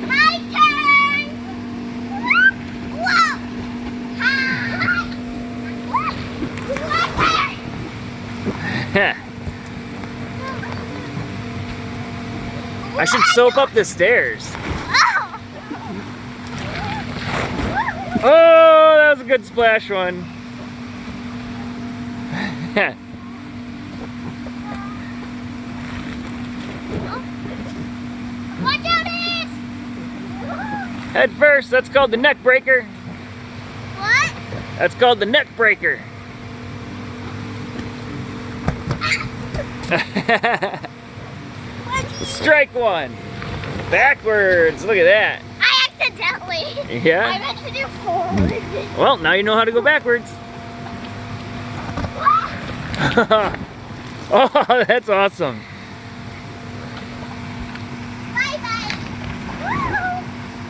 My turn! Whoa! I should soap up the stairs. Oh, that was a good splash one. Watch out, Ace! Head first, that's called the neck breaker. What? That's called the neck breaker. Strike one. Backwards, look at that. I accidentally. Yeah? I meant to do forward. Well, now you know how to go backwards. Oh, that's awesome. Bye bye.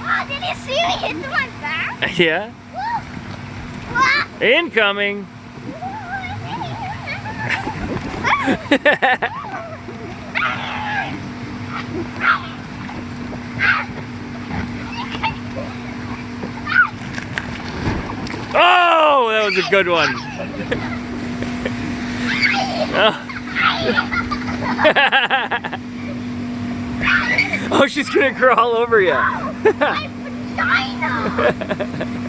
Oh, did you see me hit my back? Yeah? Incoming. Oh, that was a good one. Oh, she's gonna crawl over you. My vagina!